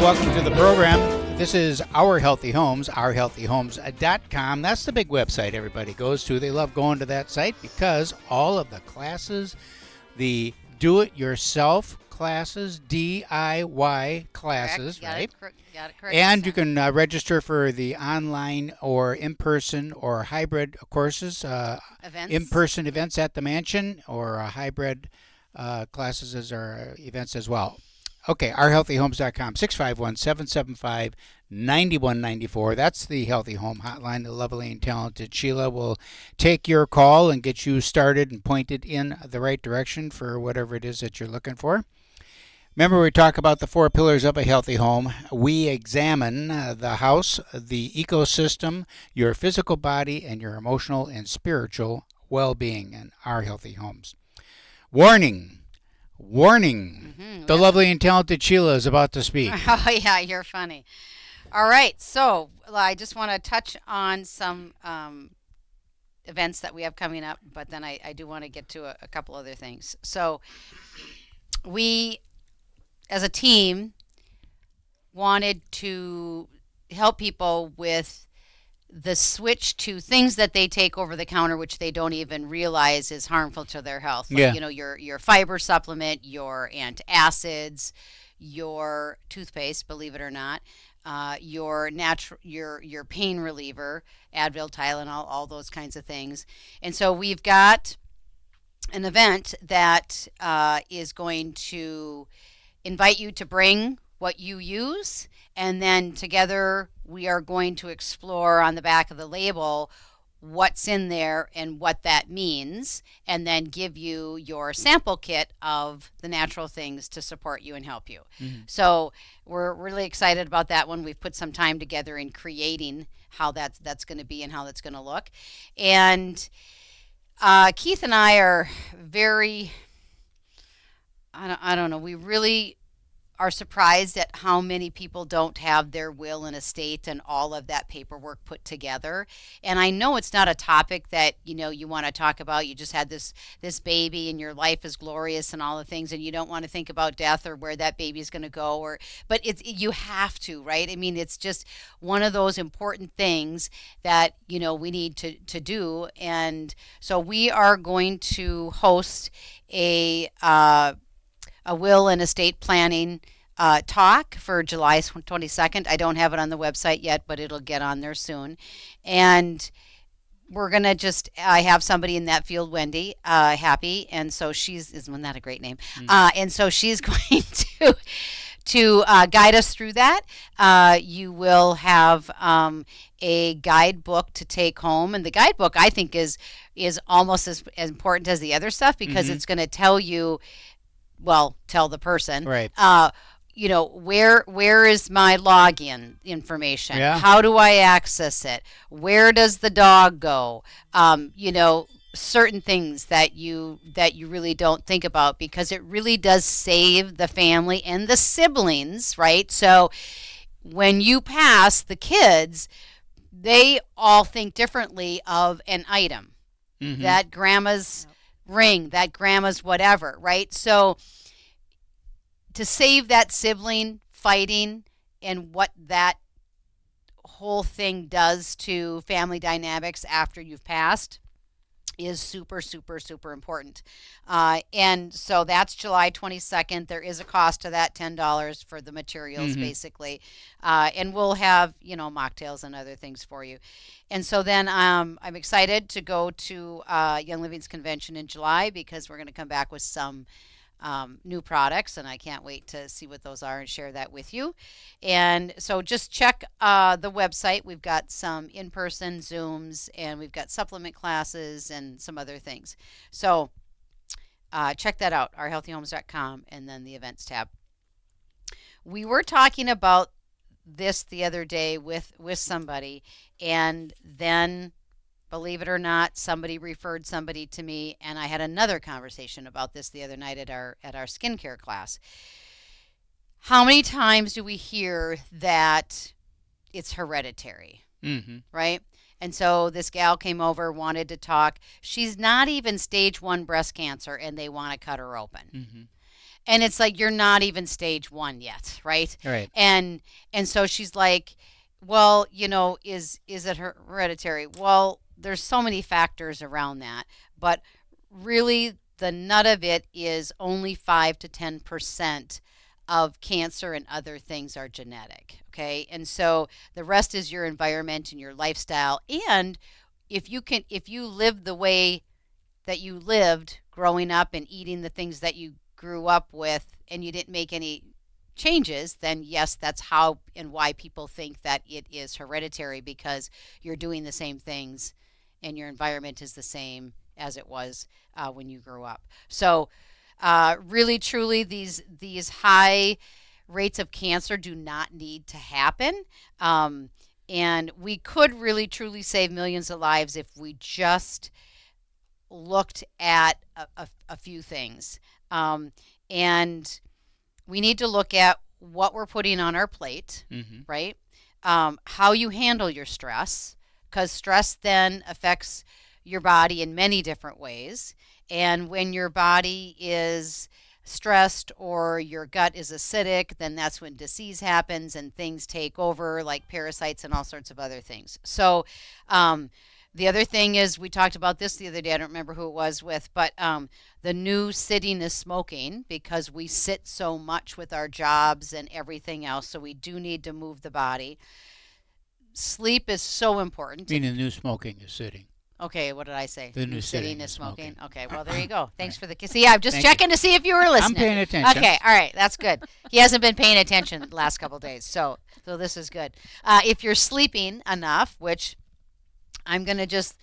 welcome to the program. This is Our Healthy Homes, ourhealthyhomes.com. That's the big website everybody goes to. They love going to that site because all of the classes, the do-it-yourself classes, DIY classes, right? Got it correct. And you can register for the online or in-person or hybrid courses, in-person events at the mansion or hybrid classes or events as well. Okay, ourhealthyhomes.com, 651-775-9194. That's the Healthy Home Hotline. The lovely and talented Sheila will take your call and get you started and pointed in the right direction for whatever it is that you're looking for. Remember, we talk about the 4 pillars of a healthy home. We examine the house, the ecosystem, your physical body, and your emotional and spiritual well-being in Our Healthy Homes. Warning. The lovely and talented Sheila is about to speak. Oh, yeah, you're funny. All right, so I just want to touch on some events that we have coming up, but then I do want to get to a couple other things. So we, as a team, wanted to help people with the switch to things that they take over the counter, which they don't even realize is harmful to their health. Like, your fiber supplement, your antacids, your toothpaste, believe it or not, your pain reliever, Advil, Tylenol, all those kinds of things. And so we've got an event that is going to invite you to bring what you use, and then together we are going to explore on the back of the label what's in there and what that means, and then give you your sample kit of the natural things to support you and help you. Mm-hmm. So we're really excited about that one. We've put some time together in creating how that's going to be and how that's going to look. And Keith and I are very, I don't know, we really are surprised at how many people don't have their will and estate and all of that paperwork put together. And I know it's not a topic that, you want to talk about. You just had this baby and your life is glorious and all the things, and you don't want to think about death or where that baby is going to go, but you have to, right? I mean, it's just one of those important things that, we need to do. And so we are going to host a will and estate planning talk for July 22nd. I don't have it on the website yet, but it'll get on there soon. And we're going to I have somebody in that field, Wendy, Happy, and so isn't that a great name? And so she's going to guide us through that. You will have a guidebook to take home, and the guidebook, I think, is almost as important as the other stuff, because it's going to tell you, tell the person, right? Where is my login information? Yeah. How do I access it? Where does the dog go? Certain things that you really don't think about, because it really does save the family and the siblings, right? So when you pass, the kids, they all think differently of an item. Mm-hmm. That grandma's ring, that grandma's whatever, right? So to save that sibling fighting and what that whole thing does to family dynamics after you've passed is super, super, super important. And so that's July 22nd. There is a cost to that, $10 for the materials, basically. And we'll have, mocktails and other things for you. And so then I'm excited to go to Young Living's convention in July, because we're going to come back with some new products, and I can't wait to see what those are and share that with you. And so just check the website. We've got some in-person Zooms, and we've got supplement classes and some other things. So check that out, ourhealthyhomes.com, and then the events tab. We were talking about this the other day with somebody, and then, believe it or not, somebody referred somebody to me, and I had another conversation about this the other night at our skincare class. How many times do we hear that it's hereditary, right? And so this gal came over, wanted to talk. She's not even stage 1 breast cancer, and they want to cut her open. And it's like you're not even stage 1 yet, right? Right. And so she's like, well, is it hereditary? Well, there's so many factors around that, but really the nut of it is only 5 to 10% of cancer and other things are genetic, okay? And so the rest is your environment and your lifestyle. And if you live the way that you lived growing up and eating the things that you grew up with and you didn't make any changes, then yes, that's how and why people think that it is hereditary, because you're doing the same things and your environment is the same as it was when you grew up. So, really, truly, these high rates of cancer do not need to happen. Um, and we could really, truly save millions of lives if we just looked at a few things. And we need to look at what we're putting on our plate, Mm-hmm. right? How you handle your stress, because stress then affects your body in many different ways. And when your body is stressed or your gut is acidic, then that's when disease happens and things take over, like parasites and all sorts of other things. So, the other thing is, we talked about this the other day. I don't remember who it was with, but the new sitting is smoking, because we sit so much with our jobs and everything else. So we do need to move the body. Sleep is so important. Meaning the new smoking is sitting. Okay, what did I say? The new Sitting sitting is is smoking. smoking. Okay, well, there you go. Thanks Right. for the kiss. See, I'm just Thank you. checking to see if you were I'm listening. paying attention. Okay, all right, that's good. He hasn't been paying attention the last couple of days, so this is good. If you're sleeping enough, which I'm going to just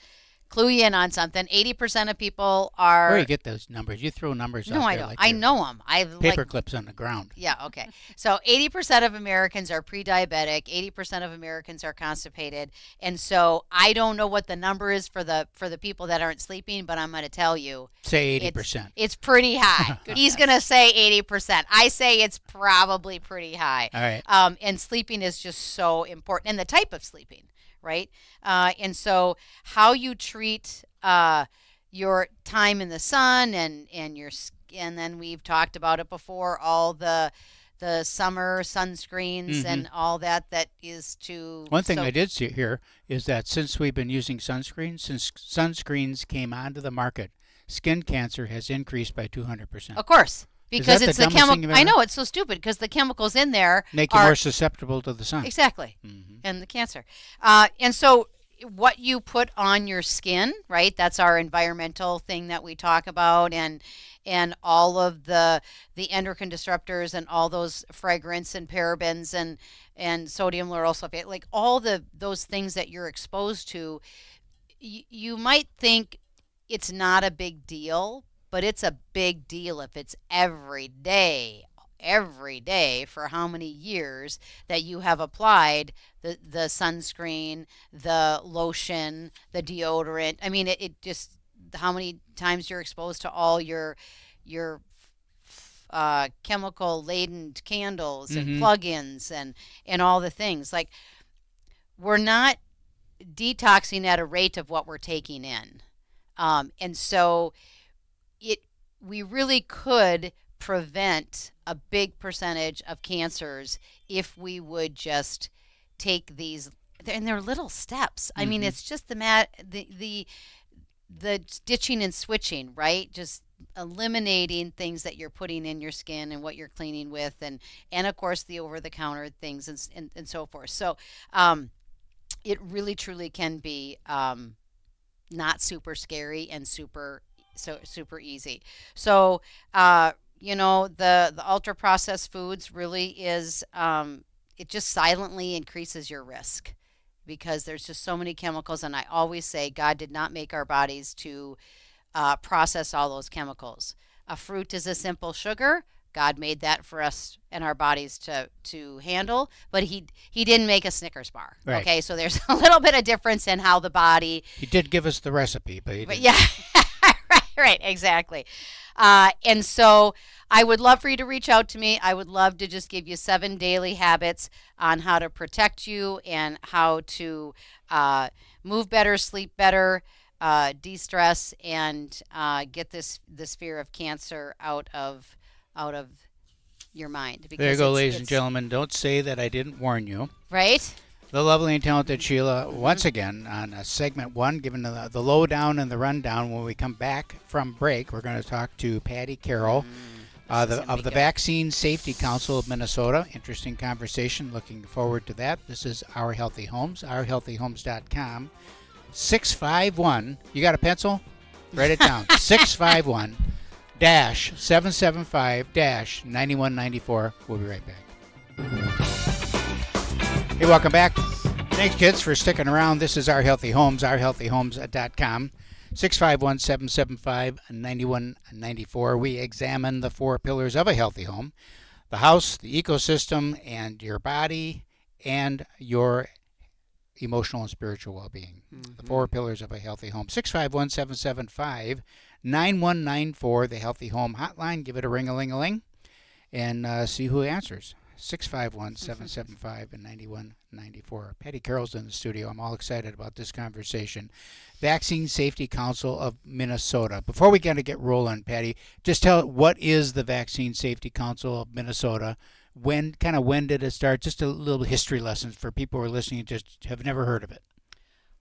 clue you in on something. 80% of people Where do are. you get those numbers? You throw numbers No, out I there don't. like I they're know them. I've paper like. clips on the ground. Yeah. Okay. So 80% of Americans are pre-diabetic. 80% of Americans are constipated, and so I don't know what the number is for the people that aren't sleeping, but I'm going to tell you. Say It's 80%. it's pretty high. He's going to say 80%. I say it's probably pretty high. All right. And sleeping is just so important, and the type of sleeping, right? And so how you treat your time in the sun and your and then we've talked about it before, all the summer sunscreens Mm-hmm. and all that is to. One thing So I did see here is that since we've been using sunscreens, since sunscreens came onto the market, skin cancer has increased by 200%. of course, Is because that the it's the dumbest thing chemical. you've I ever? know it's so stupid, because the chemicals in there Make you are more susceptible to the sun. exactly, Mm-hmm. and the cancer. And so what you put on your skin, right? That's our environmental thing that we talk about, and all of the endocrine disruptors and all those fragrance and parabens and sodium lauryl sulfate, like all those things that you're exposed to. You might think it's not a big deal, but it's a big deal if it's every day for how many years that you have applied the sunscreen, the lotion, the deodorant. I mean, it just, how many times you're exposed to all your chemical laden candles and Mm-hmm. plug-ins and all the things. Like, we're not detoxing at a rate of what we're taking in. And so it we really could prevent a big percentage of cancers if we would just take these, and they're little steps. I mean, Mm-hmm. it's just the ditching and switching, right? Just eliminating things that you're putting in your skin and what you're cleaning with, and of course the over the counter things and so forth. So it really truly can be not super scary and super easy. So the ultra processed foods really is, it just silently increases your risk, because there's just so many chemicals. And I always say God did not make our bodies to process all those chemicals. A fruit is a simple sugar. God made that for us and our bodies to handle, but he didn't make a Snickers bar. Right. Okay, so there's a little bit of difference in how the body. He did give us the recipe, but he But didn't. yeah, right, exactly. And so I would love for you to reach out to me. I would love to just give you 7 daily habits on how to protect you and how to move better, sleep better, de-stress, and get this fear of cancer out of out of your mind. There you Because go, ladies and gentlemen. Don't say that I didn't warn you. Right? The lovely and talented Sheila, once again, on segment one, giving the lowdown and the rundown. When we come back from break, we're going to talk to Patty Carroll of the Vaccine Safety Council of Minnesota. Interesting conversation. Looking forward to that. This is Our Healthy Homes, ourhealthyhomes.com. 651. You got a pencil? Write it down. 651 775 9194. We'll be right back. Hey, welcome back. Thanks, kids, for sticking around. This is Our Healthy Homes, ourhealthyhomes.com. 651 775 9194. We examine the 4 pillars of a healthy home: the house, the ecosystem, and your body, and your emotional and spiritual well-being. The 4 pillars of a healthy home. 651 775 9194, the Healthy Home Hotline. Give it a ring-a-ling-a-ling and see who answers. 651 775 9194. Patty Carroll's in the studio. I'm all excited about this conversation. Vaccine Safety Council of Minnesota. Before we get rolling, Patty, just tell what is the Vaccine Safety Council of Minnesota? When did it start? Just a little history lessons for people who are listening and just have never heard of it.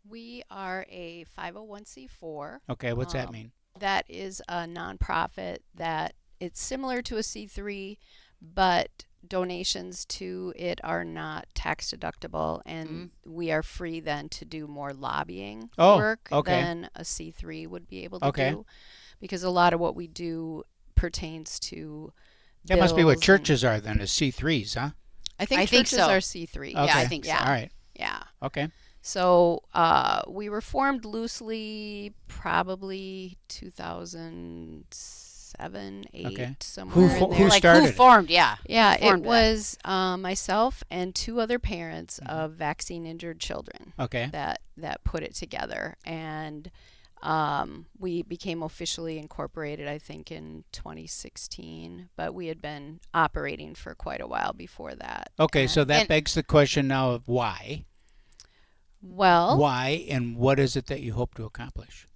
We are a 501c4. Okay, what's that mean? That is a nonprofit that it's similar to a C3, but donations to it are not tax deductible, and we are free then to do more lobbying work than a C3 would be able to do, because a lot of what we do pertains to that must be what churches are then, is C3s, huh? I think churches are C3. Okay. Yeah, I think so. All right. Yeah. Okay. So we were formed loosely probably 2007, 8, somewhere in there. Who started who formed? Yeah. Yeah, it was myself and 2 other parents of vaccine-injured children that put it together. And we became officially incorporated, I think, in 2016, but we had been operating for quite a while before that. Okay, so that begs the question now of why. Well, why, and what is it that you hope to accomplish?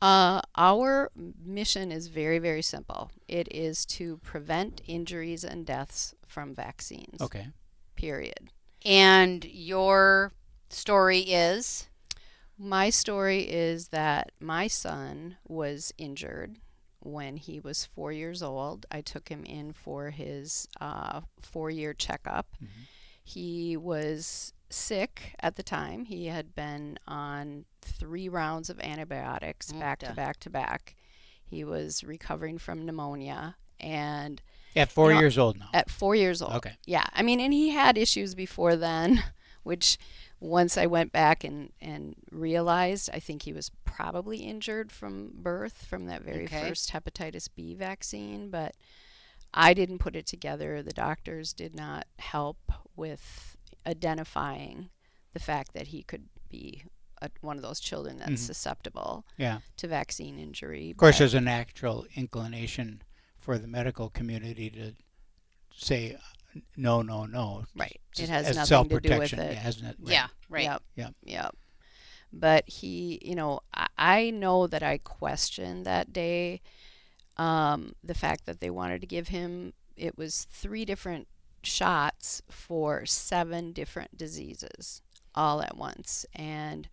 Our mission is very, very simple. It is to prevent injuries and deaths from vaccines. Okay. Period. And your story is? My story is that my son was injured when he was 4 years old. I took him in for his 4-year checkup. Mm-hmm. He was sick at the time. He had been on 3 rounds of antibiotics back to back to back. He was recovering from pneumonia, and at 4 years old now. At 4 years old. Okay. Yeah. I mean, and he had issues before then, which once I went back and realized, I think he was probably injured from birth from that very first hepatitis B vaccine, but I didn't put it together. The doctors did not help with identifying the fact that he could be one of those children that's susceptible to vaccine injury. Of course, there's a natural inclination for the medical community to say no. Right. It has nothing to do with it. Hasn't it? Right. Yeah, right. Yep. But he, I know that I questioned that day the fact that they wanted to give him, it was 3 different shots for 7 different diseases all at once. And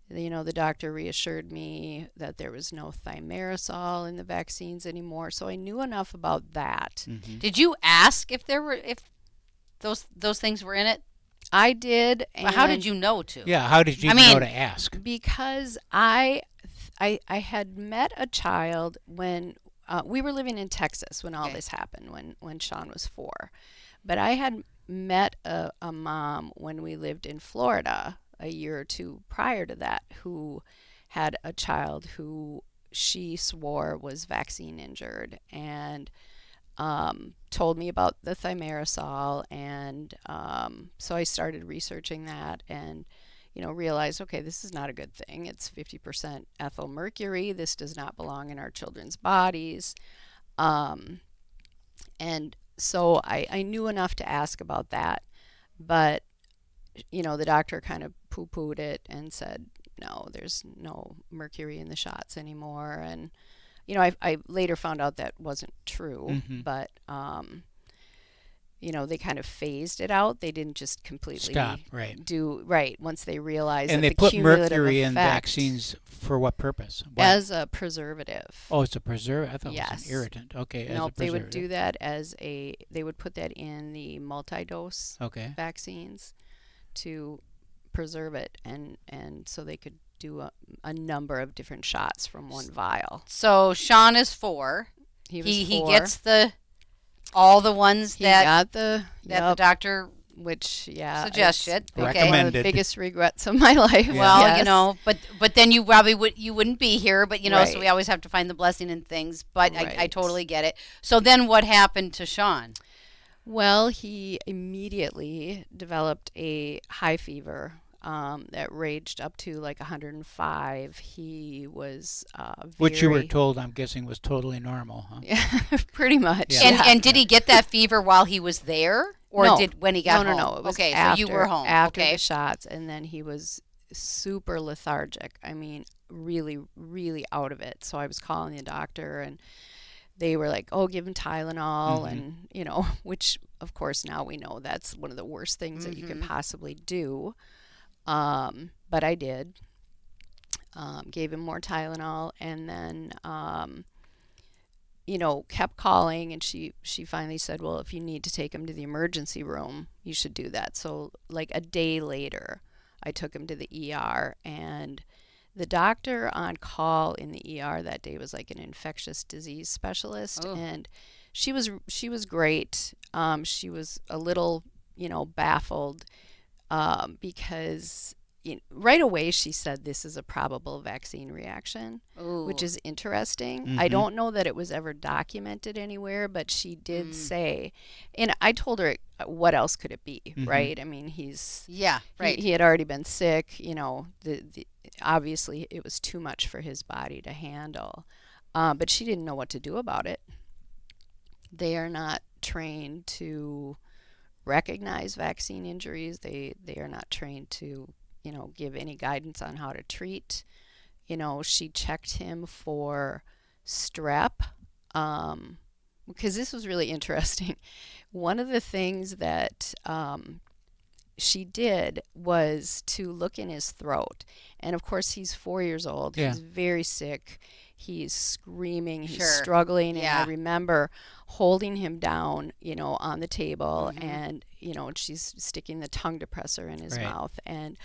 the doctor reassured me that there was no thimerosal in the vaccines anymore, so I knew enough about that. Mm-hmm. Did you ask if those things were in it? I did. And how did you know to? Yeah, how did you know to ask? Because I had met a child when we were living in Texas when all this happened, when Sean was 4. But I had met a mom when we lived in Florida a year or 2 prior to that who had a child who she swore was vaccine injured, and told me about the thimerosal. And so I started researching that and realized, okay, this is not a good thing. It's 50% ethyl mercury. This does not belong in our children's bodies. And so I knew enough to ask about that, but the doctor kind of poo-pooed it and said, no, there's no mercury in the shots anymore. And I later found out that wasn't true, but they kind of phased it out. They didn't just completely Stop. Right. do right once they realized And that they the put cumulative mercury in effect vaccines for what purpose? Why? as a preservative. Oh, it's a preservative. I thought it was Yes. an irritant. Okay, as a Nope, they would preservative. do that they would put that in the multi-dose Okay. vaccines to preserve it, and so they could do a number of different shots from one vial. So Sean is 4. He was He 4. gets all the ones He that got the the doctor which suggested. it's Okay. one of the Recommended. biggest regrets of my life. Yeah. Well, Yes. but then you probably wouldn't be here. But so Right. we always have to find the blessing in things. But I Right. totally get it. So then what happened to Sean? Well, he immediately developed a high fever that raged up to like 105. He was Which you were very- told, I'm guessing, was totally normal, huh? Yeah, pretty much. Yeah. And did he get that fever while he was there, or No. did when he got home? No. It was okay, after, so you were home. after Okay. the shots, and then he was super lethargic. I mean, really, really out of it. So I was calling the doctor, and they were like, "Oh, give him Tylenol," and which of course now we know that's one of the worst things that you can possibly do. But I did. Gave him more Tylenol, and then kept calling, and she finally said, well, if you need to take him to the emergency room, you should do that. So like a day later, I took him to the ER, and the doctor on call in the ER that day was like an infectious disease specialist, Oh. and she was great. She was a little, baffled because right away she said this is a probable vaccine reaction, Ooh. which is interesting. I don't know that it was ever documented anywhere, but she did say, and I told her, what else could it be, right? I mean, Yeah, right. he had already been sick, obviously it was too much for his body to handle, but she didn't know what to do about it. They are not trained to recognize vaccine injuries. They are not trained to give any guidance on how to treat. She checked him for strep, because this was really interesting. One of the things that she did was to look in his throat. And of course, he's 4 years old. Yeah. He's very sick. He's screaming. He's Sure. struggling. And Yeah. I remember holding him down, on the table, and, she's sticking the tongue depressor in his Right. mouth. And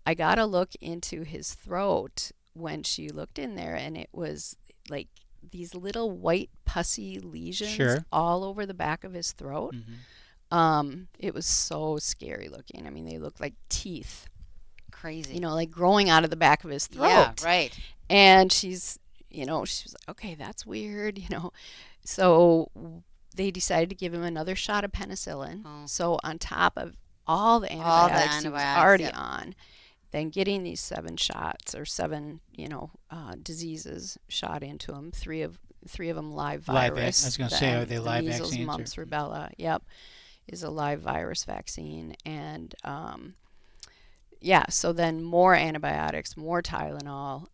I got a look into his throat when she looked in there, and it was like these little white pussy lesions Sure. all over the back of his throat. It was so scary looking. I mean, they looked like teeth, Crazy. like growing out of the back of his throat. Yeah, right. And she's, she was like, okay, that's weird, So they decided to give him another shot of penicillin. Oh. So on top of all the All the antibiotics he was antibiotics, already yep. on, then getting these 7 shots or 7, diseases shot into him. Three of them live virus. I was going to say, are they live measles, vaccines? mumps, rubella. Yep, is a live virus vaccine, and so then more antibiotics, more Tylenol.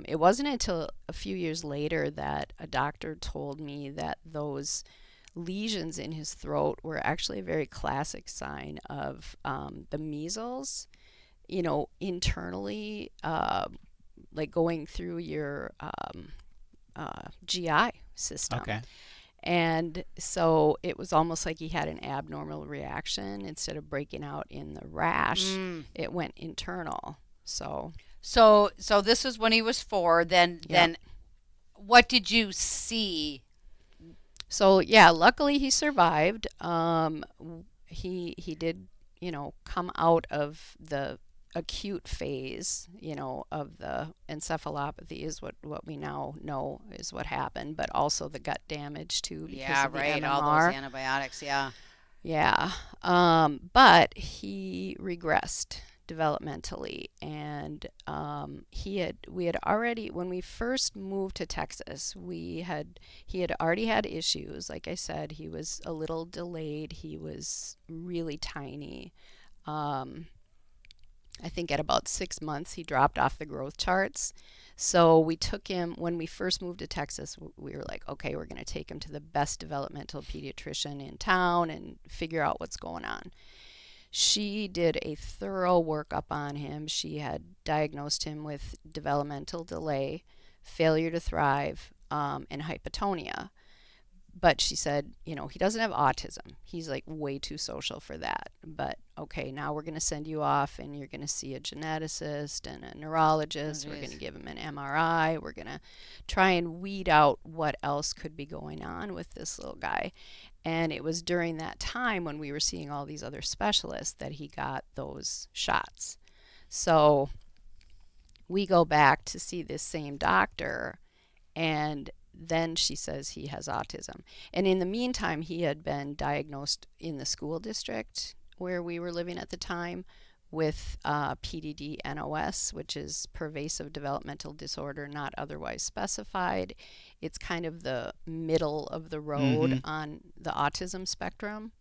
It wasn't until a few years later that a doctor told me that those lesions in his throat were actually a very classic sign of the measles, internally, like going through your GI system. Okay. And so it was almost like he had an abnormal reaction. Instead of breaking out in the rash, it went internal. So this was when he was 4. Then what did you see? So yeah, luckily he survived. He did, come out of the acute phase, of the encephalopathy is what we now know is what happened, but also the gut damage too because Yeah, of the right. MMR. All those antibiotics. Yeah. Yeah. But he regressed developmentally, and we had already, when we first moved to Texas, he had already had issues. Like I said, he was a little delayed. He was really tiny. I think at about 6 months he dropped off the growth charts. So we took him, when we first moved to Texas, we were like, okay, we're going to take him to the best developmental pediatrician in town and figure out what's going on. She did a thorough workup on him. She had diagnosed him with developmental delay, failure to thrive, and hypotonia. But she said, he doesn't have autism. He's like way too social for that. But okay, now we're going to send you off and you're going to see a geneticist and a neurologist. We're going to give him an MRI. We're going to try and weed out what else could be going on with this little guy. And it was during that time when we were seeing all these other specialists that he got those shots. So we go back to see this same doctor, and then she says he has autism. And in the meantime, he had been diagnosed in the school district where we were living at the time with PDD NOS, which is pervasive developmental disorder not otherwise specified. It's kind of the middle of the road on the autism spectrum.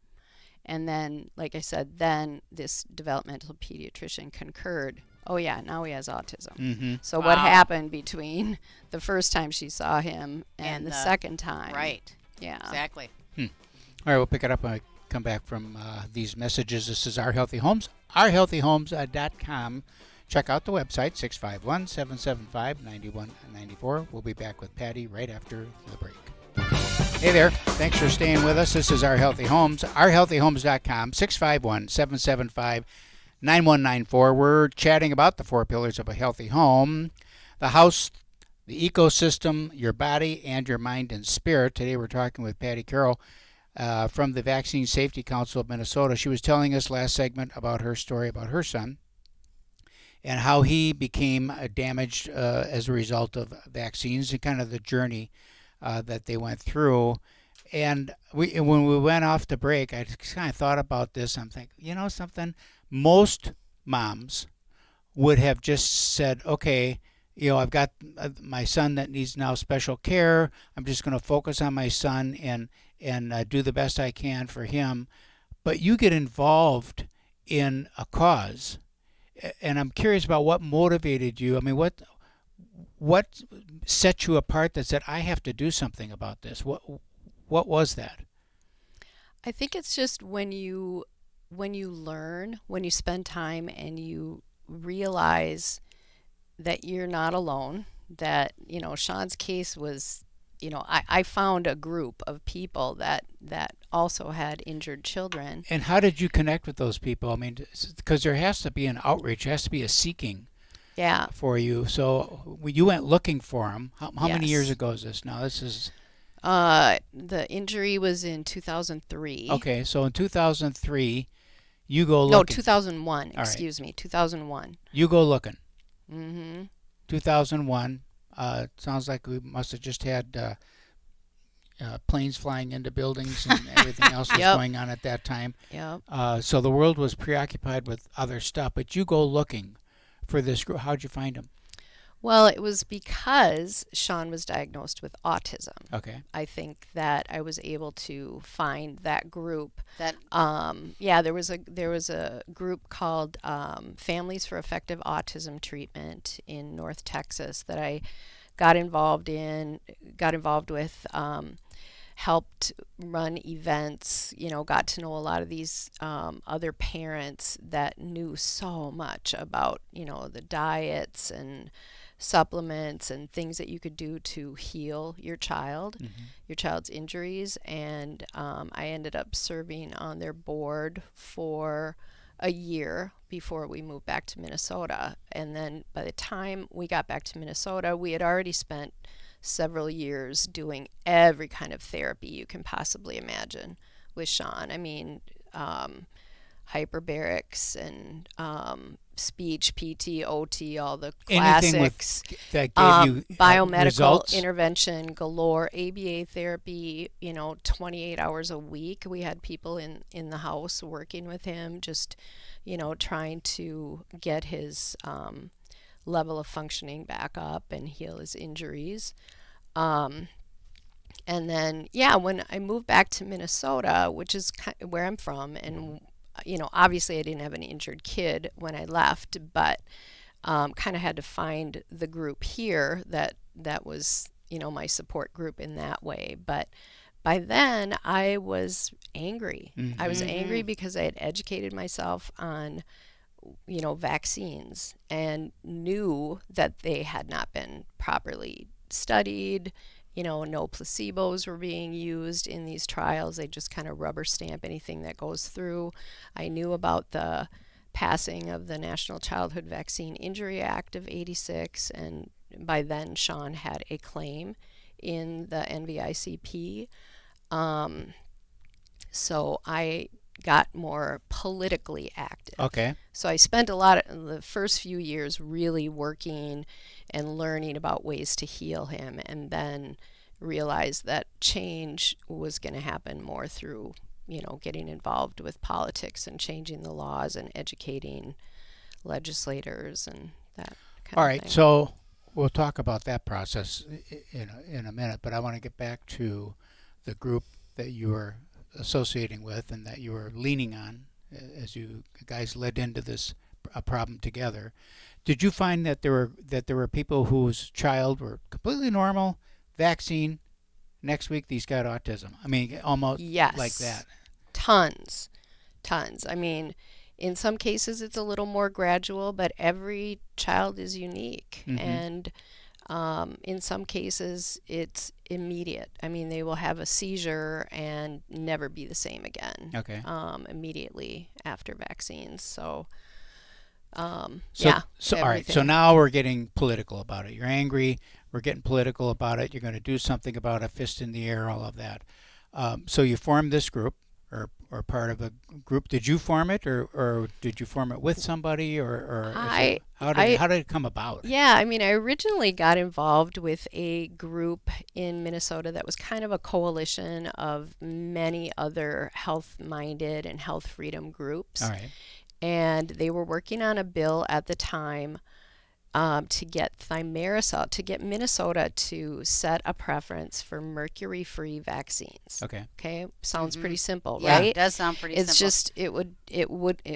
And then, like I said, then this developmental pediatrician concurred, oh yeah, now he has autism. So what happened between the first time she saw him and the second time? Right. Yeah. Exactly. All right, we'll pick it up when I come back from these messages. This is Our Healthy Homes, ourhealthyhomes.com. Check out the website, 651-775-9194. We'll be back with Patty right after the break. Hey there. Thanks for staying with us. This is Our Healthy Homes, ourhealthyhomes.com, 651-775-9194. We're chatting about the 4 pillars of a healthy home: the house, the ecosystem, your body, and your mind and spirit. Today we're talking with Patty Carroll from the Vaccine Safety Council of Minnesota. She was telling us last segment about her story about her son and how he became damaged as a result of vaccines and kind of the journey that they went through. And when we went off the break, I kind of thought about this. I'm thinking, something? Most moms would have just said, okay, I've got my son that needs now special care. I'm just going to focus on my son and do the best I can for him. But you get involved in a cause, and I'm curious about what motivated you. I mean, what set you apart that said, I have to do something about this? What was that? I think it's just when you learn, when you spend time and you realize that you're not alone, that, Sean's case was, I found a group of people that also had injured children. And how did you connect with those people? I mean, because there has to be an outreach, there has to be a seeking for you. So you went looking for them. How many years ago is this now? This is... the injury was in 2003. Okay, so in 2003, you go looking. No, 2001. Excuse me, 2001. You go looking. 2001. Sounds like we must have just had planes flying into buildings and everything else was going on at that time. So the world was preoccupied with other stuff, but you go looking for this group. How'd you find them? Well, it was because Sean was diagnosed with autism. Okay. I think that I was able to find that group. That there was a group called Families for Effective Autism Treatment in North Texas that I got involved with. Helped run events, got to know a lot of these other parents that knew so much about, the diets and supplements and things that you could do to heal your child's injuries. And I ended up serving on their board for a year before we moved back to Minnesota. And then by the time we got back to Minnesota, we had already spent several years doing every kind of therapy you can possibly imagine with Sean. I mean, hyperbarics and speech, PT, OT, all the classics. That gave you biomedical results? Intervention galore, ABA therapy, 28 hours a week. We had people in the house working with him, just, trying to get his level of functioning back up and heal his injuries. And then, when I moved back to Minnesota, which is where I'm from, and obviously I didn't have an injured kid when I left, but kind of had to find the group here that was, my support group in that way. But by then I was angry. I was angry because I had educated myself on, vaccines and knew that they had not been properly studied. No placebos were being used in these trials. They just kind of rubber stamp anything that goes through. I knew about the passing of the National Childhood Vaccine Injury Act of '86, and by then Sean had a claim in the NVICP. So I got more politically active. Okay. So I spent a lot of the first few years really working and learning about ways to heal him, and then realized that change was going to happen more through, getting involved with politics and changing the laws and educating legislators and that kind All of right. thing. So we'll talk about that process in a minute, but I want to get back to the group that you were associating with and that you were leaning on as you guys led into this problem together. Did you find that there were people whose child were completely normal, vaccine, next week these got autism? I mean, almost Yes. like that. Tons. I mean, in some cases it's a little more gradual, but every child is unique. And in some cases it's immediate. I mean, they will have a seizure and never be the same again. Okay. Immediately after vaccines. So So yeah. all right. So everything. now we're getting political about it. You're angry. We're getting political about it. You're going to do something about it. Fist in the air. All of that. So you formed this group, or part of a group. Did you form it, or did you form it with somebody, or how did it come about? Yeah, I mean, I originally got involved with a group in Minnesota that was kind of a coalition of many other health-minded and health freedom groups. All right. And they were working on a bill at the time to get thimerosal, to get Minnesota to set a preference for mercury-free vaccines. Okay. Okay, sounds pretty simple, Yeah, right? it does sound pretty It's simple. just it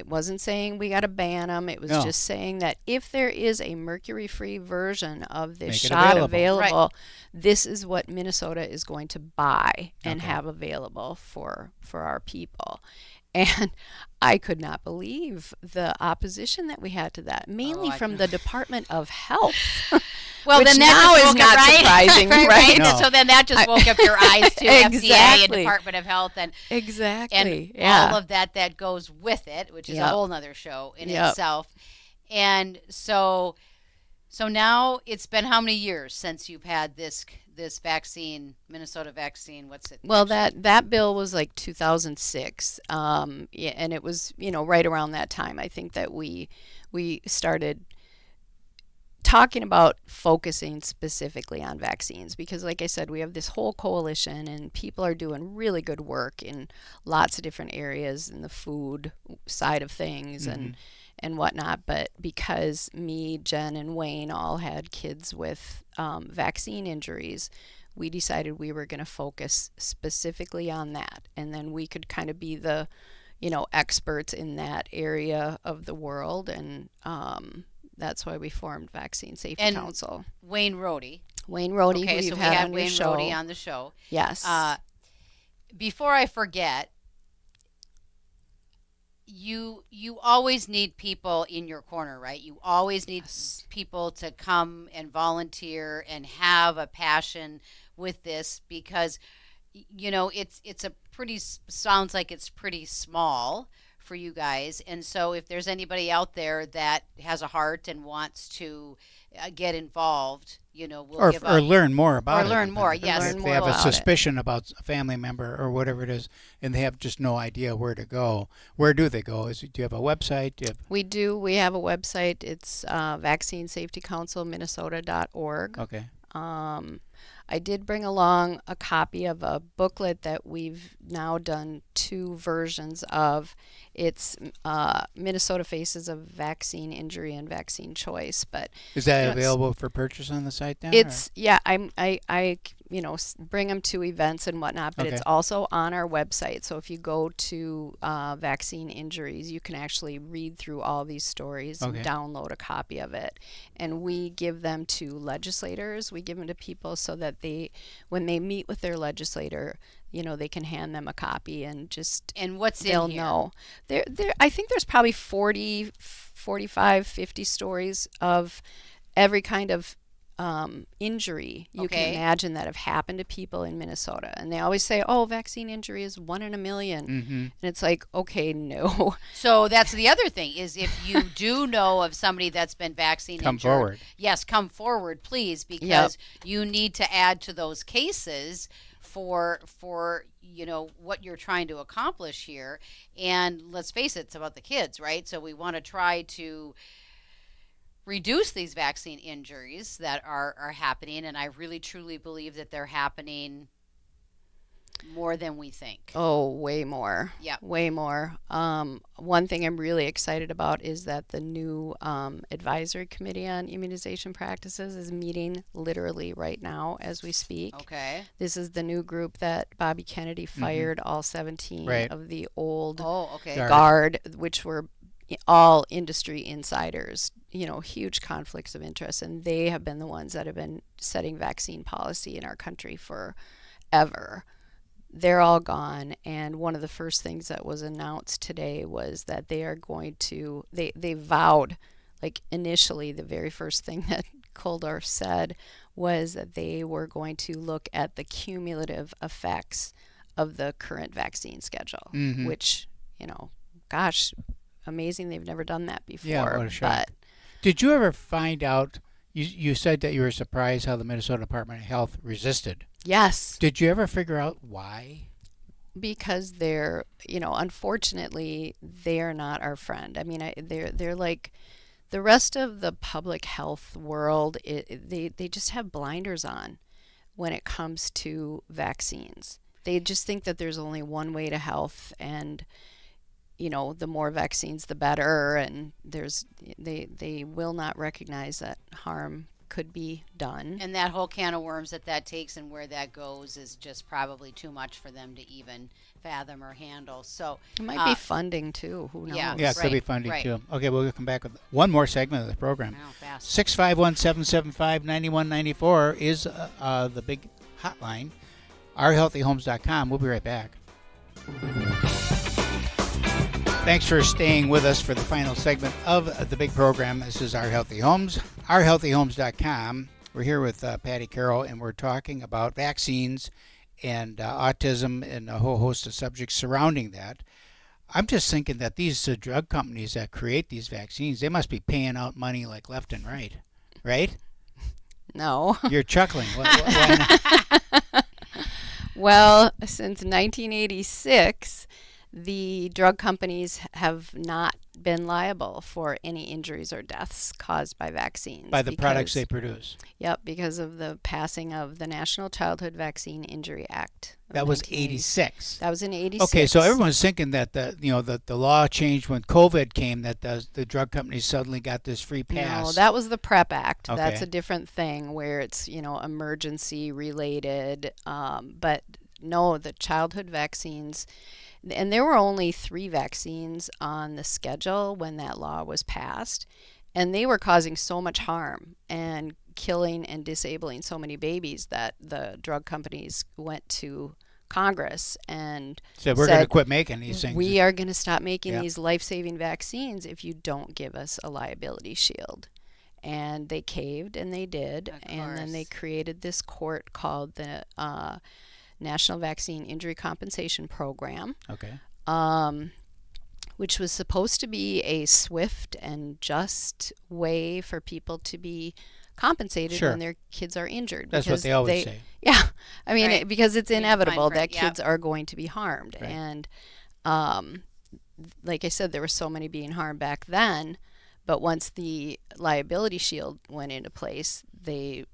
wasn't saying we got to ban them. It was No. just saying that if there is a mercury-free version of this Make it shot available. available, this is what Minnesota is going to buy and Okay. have available for our people. And I could not believe the opposition that we had to that, mainly I from can- the Department of Health. Well, which then that now just is woke not up, right? surprising, right? No. So then that just woke up your eyes to FDA and Exactly. Department of Health and Exactly. Yeah. all of that goes with it, which is a Yep. whole nother show in Yep. itself. And so now it's been how many years since you've had this vaccine, Minnesota vaccine? What's it? Well, that bill was like 2006, yeah, and it was right around that time. I think that we started talking about focusing specifically on vaccines because, like I said, we have this whole coalition and people are doing really good work in lots of different areas in the food side of things and whatnot. But because me, Jen, and Wayne all had kids with vaccine injuries, we decided we were going to focus specifically on that. And then we could kind of be the, experts in that area of the world. And that's why we formed Vaccine Safety And Council. Wayne Rohde. Wayne Rohde, Okay, who so you've we had had on Wayne your show. Rohde on the show. Yes. Before I forget, you always need people in your corner, right? You always need people to come and volunteer and have a passion with this because it's a pretty sounds like it's pretty small for you guys. And so if there's anybody out there that has a heart and wants to get involved, we'll give or up. learn more about it. learn more, If yes. Learn they more have a about it. suspicion about a family member or whatever it is, and they have just no idea where to go. Where do they go? Do you have a website? Do you have, We do. We have a website. It's vaccinesafetycouncilminnesota.org. okay. I did bring along a copy of a booklet that we've now done 2 versions of. It's Minnesota faces a vaccine injury and vaccine choice, but Is that you know, available for purchase on the site then? it's yeah. I bring them to events and whatnot, but Okay. it's also on our website. So if you go to vaccine injuries, you can actually read through all these stories Okay. and download a copy of it. And we give them to legislators. We give them to people so that when they meet with their legislator, they can hand them a copy and just And what's they'll in here? know. I think there's probably 40, 45, 50 stories of every kind of injury you can Okay. imagine that have happened to people in Minnesota. And they always say, oh, vaccine injury is 1 in a million. Mm-hmm. And it's like, okay, no. So that's the other thing is if you do know of somebody that's been vaccine Come injured, forward. yes, come forward, please, because you need to add to those cases for what you're trying to accomplish here. And let's face it, it's about the kids, right? So we want to try to reduce these vaccine injuries that are happening, and I really truly believe that they're happening more than we think. Oh, way more. Yep. Way more. One thing I'm really excited about is that the new advisory committee on immunization practices is meeting literally right now as we speak. Okay. This is the new group that Bobby Kennedy fired all 17 Right. of the old Oh, okay. Guard. which were all industry insiders, huge conflicts of interest. And they have been the ones that have been setting vaccine policy in our country forever. They're all gone. And one of the first things that was announced today was that they are going to, they vowed, like initially, the very first thing that Koldorf said was that they were going to look at the cumulative effects of the current vaccine schedule, Mhm. which, gosh, amazing they've never done that before. Yeah, what a shock. But Did you ever find out? You said that you were surprised how the Minnesota Department of Health resisted. yes, Did you ever figure out why? because they're, unfortunately, they're not our friend. I mean, they're like the rest of the public health world. They just have blinders on when it comes to vaccines. They just think that there's only one way to health, and the more vaccines, the better. And they will not recognize that harm could be done. And that whole can of worms that takes and where that goes is just probably too much for them to even fathom or handle. So It might be funding too. Who knows? yeah. Yeah, it could Right, be funding right. too. Okay, we'll come back with one more segment of the program. now fast. 651-775-9194 is the big hotline. OurHealthyHomes.com. We'll be right back. Thanks for staying with us for the final segment of the big program. This is Our Healthy Homes, OurHealthyHomes.com. We're here with Patty Carroll, and we're talking about vaccines and autism and a whole host of subjects surrounding that. I'm just thinking that these drug companies that create these vaccines, they must be paying out money like left and right, right? No. You're chuckling. Why not? Well, since 1986, the drug companies have not been liable for any injuries or deaths caused by vaccines. By the products they because- produce. Yep, because of the passing of the National Childhood Vaccine Injury Act. of That was 1980. 86. That was in 86. Okay, so everyone's thinking that the law changed when COVID came, that the drug companies suddenly got this free pass. No, that was the PrEP Act. Okay. That's a different thing where it's, emergency related. But no, the childhood vaccines, and there were only 3 vaccines on the schedule when that law was passed, and they were causing so much harm and killing and disabling so many babies that the drug companies went to Congress and so we're going to said, quit making these things. we are going to stop making Yeah. these life-saving vaccines if you don't give us a liability shield. And they caved, and they did. Of And then they course. created this court called the National Vaccine Injury Compensation Program, Okay. which was supposed to be a swift and just way for people to be compensated Sure. when their kids are injured. That's what because they always say. Yeah, I mean, Right. because it's Being inevitable fined for that it, yep. kids are going to be harmed. Right. And like I said, there were so many being harmed back then, but once the liability shield went into place, they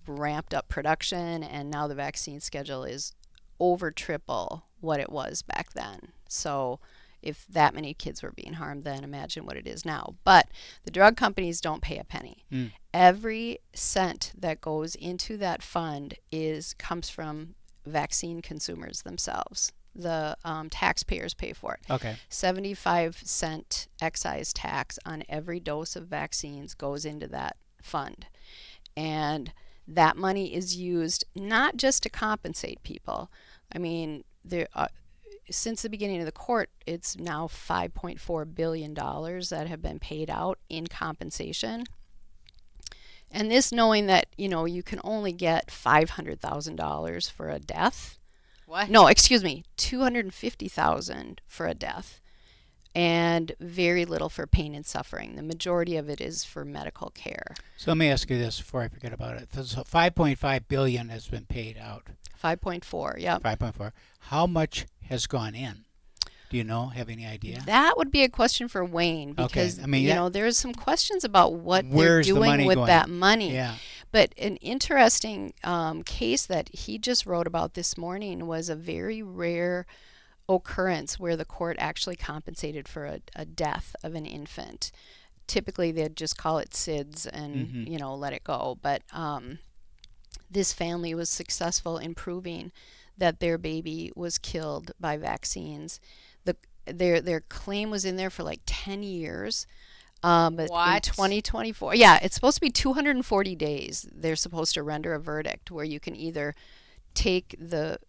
ramped up production, and now the vaccine schedule is over triple what it was back then. So if that many kids were being harmed, then imagine what it is now. But the drug companies don't pay a penny. Every cent that goes into that fund comes from vaccine consumers themselves. The taxpayers pay for it. Okay. 75-cent excise tax on every dose of vaccines goes into that fund. And that money is used not just to compensate people. I mean, since the beginning of the court, it's now $5.4 billion that have been paid out in compensation. And this knowing that, you can only get $500,000 for a death. What? No, excuse me, $250,000 for a death, and very little for pain and suffering. The majority of it is for medical care. So let me ask you this before I forget about it. So 5.5 billion has been paid out. 5.4, yeah. 5.4. How much has gone in? Do you know? Have any idea? That would be a question for Wayne, because Okay. I mean, there's some questions about what they're where's the doing money with going? that money. Yeah. But an interesting case that he just wrote about this morning was a very rare occurrence where the court actually compensated for a death of an infant. Typically, they'd just call it SIDS and let it go. But this family was successful in proving that their baby was killed by vaccines. Their claim was in there for like 10 years. But What? in 2024, yeah, it's supposed to be 240 days. They're supposed to render a verdict where you can either take the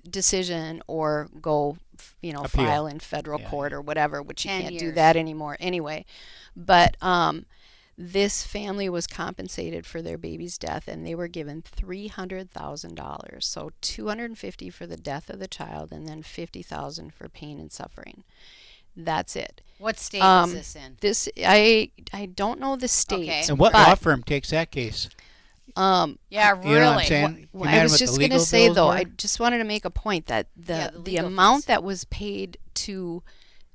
decision or go, Appeal. file in federal Yeah, court or whatever, which you 10 can't do years. that anymore anyway. But this family was compensated for their baby's death, and they were given $300,000. So $250,000 for the death of the child, and then $50,000 for pain and suffering. That's it. What state is this in? This I don't know the state. Okay. And what but, law firm takes that case? Yeah, really. You know what I'm saying? Can you I imagine was what just the going to legal say bills though, were? I just wanted to make a point that Yeah, the legal amount fees. that was paid to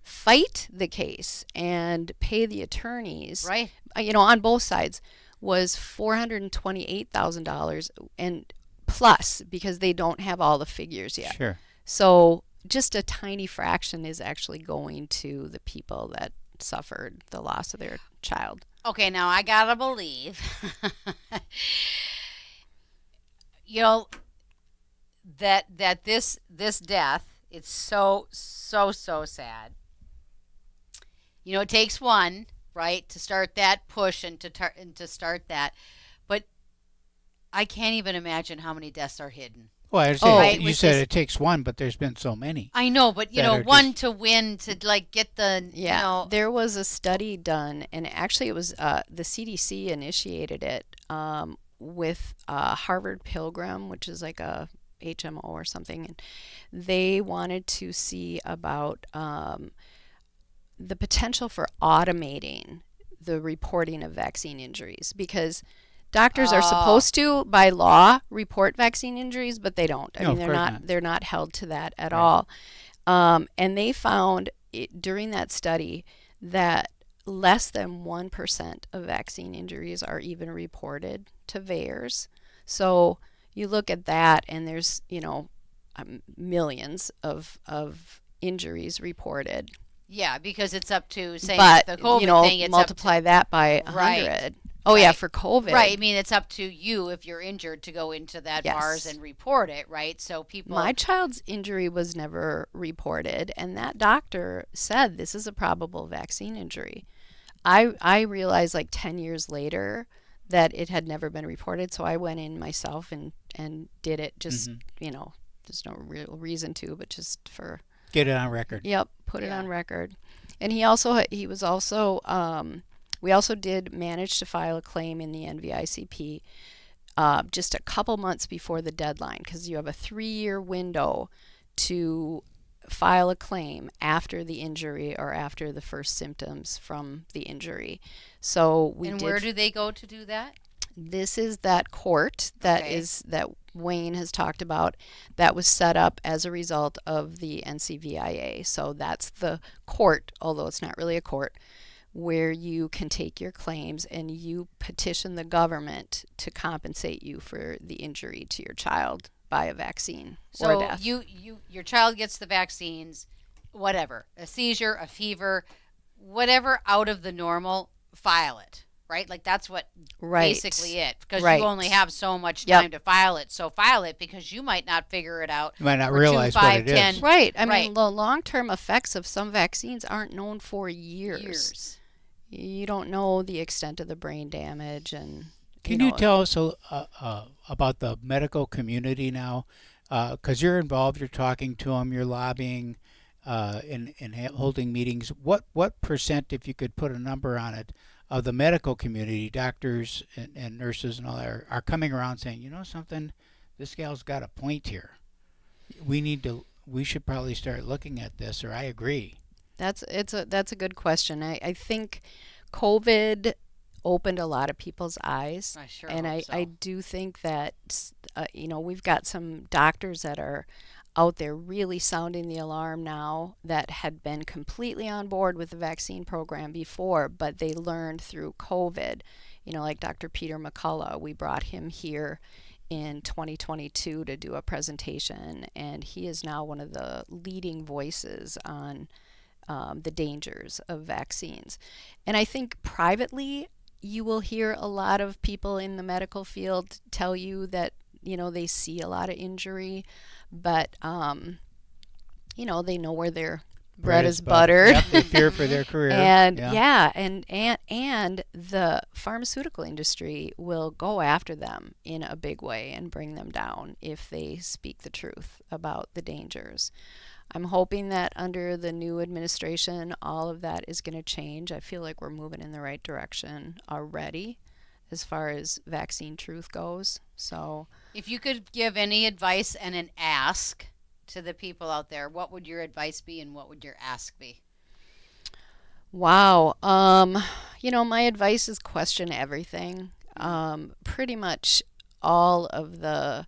fight the case and pay the attorneys, Right. On both sides, was $428,000 and plus, because they don't have all the figures yet. Sure. So just a tiny fraction is actually going to the people that suffered the loss of their child. Okay, now I gotta believe, that this death, it's so sad. It takes one, right, to start that push and to start that, but I can't even imagine how many deaths are hidden. Well, I Oh, understand right, you with said this- it takes one, but there's been so many. I know, but That are one just- to win to like get the Yeah, there was a study done, and actually it was the CDC initiated it with Harvard Pilgrim, which is like a HMO or something, and they wanted to see about the potential for automating the reporting of vaccine injuries, because doctors are supposed to, by law, report vaccine injuries, but they don't. I No, mean, of course not. they're not held to that at Right. all. And they found during that study that less than 1% of vaccine injuries are even reported to VAERS. So you look at that, and there's millions of injuries reported. Yeah, because it's up to, say, But the COVID thing, it's multiply that by 100. Right. Oh yeah, Right. for COVID. Right. I mean, it's up to you if you're injured to go into that Yes. bars and report it, right? So people. My child's injury was never reported, and that doctor said this is a probable vaccine injury. I realized like 10 years later that it had never been reported, so I went in myself and did it. Just there's no real reason to, but just for Get it on record. Yep, put it Yeah. on record. And we also did manage to file a claim in the NVICP just a couple months before the deadline, because you have a 3-year window to file a claim after the injury or after the first symptoms from the injury. So where do they go to do that? This is that court that Okay. that Wayne has talked about, that was set up as a result of the NCVIA. So that's the court, although it's not really a court, where you can take your claims and you petition the government to compensate you for the injury to your child by a vaccine or So death. your child gets the vaccines. whatever, a seizure, a fever, whatever out of the normal, file it, right? Like that's what basically it, because you only have so much time to file it. So file it, because you might not figure it out. You might not for realize 2, 5, what it 10, is. Right. I mean, the long-term effects of some vaccines aren't known for years. You don't know the extent of the brain damage. And Can you tell us about the medical community now? Because you're involved, you're talking to them, you're lobbying, and holding meetings. What percent, if you could put a number on it, of the medical community, doctors and nurses and all that, are coming around saying, you know something, this gal's got a point here. We should probably start looking at this, or I agree. That's a good question. I think COVID opened a lot of people's eyes. I sure and hope so. I do think that we've got some doctors that are out there really sounding the alarm now, that had been completely on board with the vaccine program before, but they learned through COVID. Like Dr. Peter McCullough, we brought him here in 2022 to do a presentation, and he is now one of the leading voices on the dangers of vaccines. And I think privately, you will hear a lot of people in the medical field tell you that they see a lot of injury, but they know where their bread is buttered. Yep, they fear for their career. And and the pharmaceutical industry will go after them in a big way and bring them down if they speak the truth about the dangers. I'm hoping that under the new administration, all of that is going to change. I feel like we're moving in the right direction already as far as vaccine truth goes. So, if you could give any advice and an ask to the people out there, what would your advice be and what would your ask be? Wow. My advice is question everything. Pretty much all of the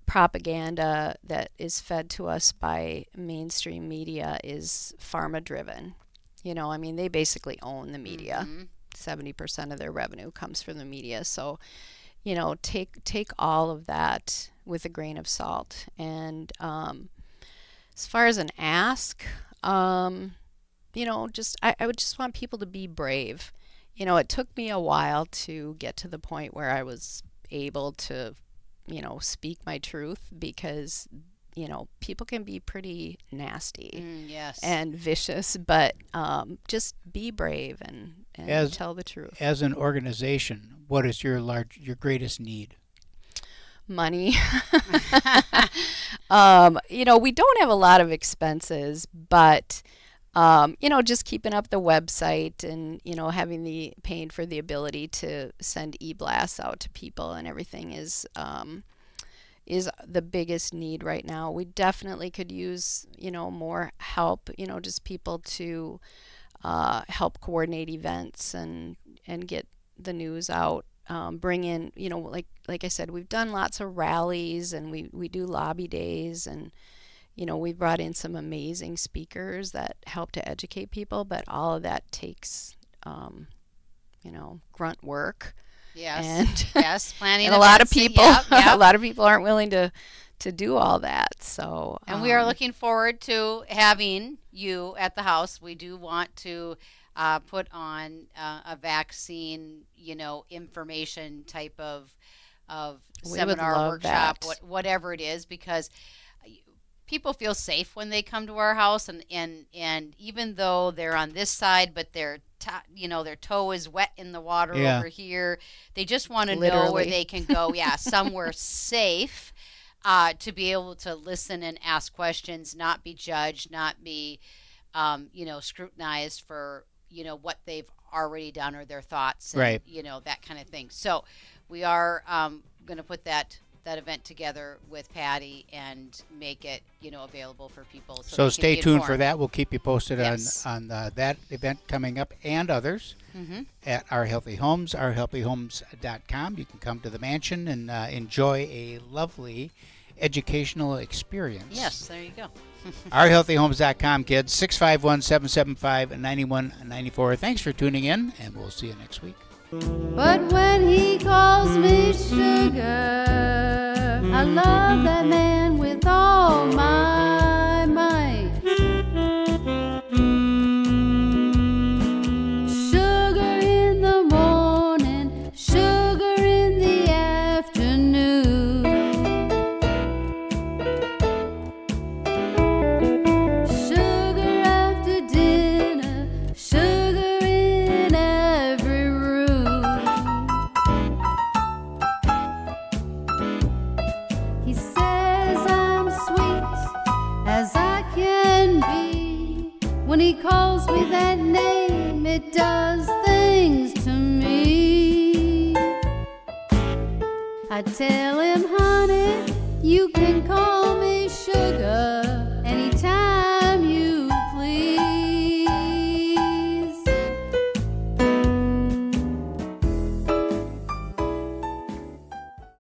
propaganda that is fed to us by mainstream media is pharma driven. They basically own the media. 70% of their revenue comes from the media. So, take all of that with a grain of salt. And as far as an ask, I would just want people to be brave. It took me a while to get to the point where I was able to, speak my truth, because people can be pretty nasty and vicious, but just be brave and tell the truth. As an organization, what is your greatest need? Money. We don't have a lot of expenses, but just keeping up the website and paying for the ability to send e-blasts out to people and everything is the biggest need right now. We definitely could use more help, just people to help coordinate events and get the news out. Bring in, like I said, we've done lots of rallies, and we do lobby days, and we brought in some amazing speakers that help to educate people, but all of that takes grunt work. Yes, planning. And a lot of people a lot of people aren't willing to do all that. So and we are looking forward to having you at the house. We do want to put on a vaccine, information type of seminar, workshop, whatever it is, because people feel safe when they come to our house, and even though they're on this side, but their toe is wet in the water over here, they just want to know where they can go, somewhere safe, to be able to listen and ask questions, not be judged, not be scrutinized for what they've already done or their thoughts, and, that kind of thing. So we are going to put that event together with Patty and make it available for people. So stay tuned for that. We'll keep you posted on that event coming up and others at Our Healthy Homes, ourhealthyhomes.com. You can come to the mansion and enjoy a lovely educational experience. Yes, there you go. ourhealthyhomes.com, kids. 651-775-9194. Thanks for tuning in, and we'll see you next week. But when he calls me sugar, I love that man with all my might. he calls me that name, it does things to me. I tell him, honey, you can call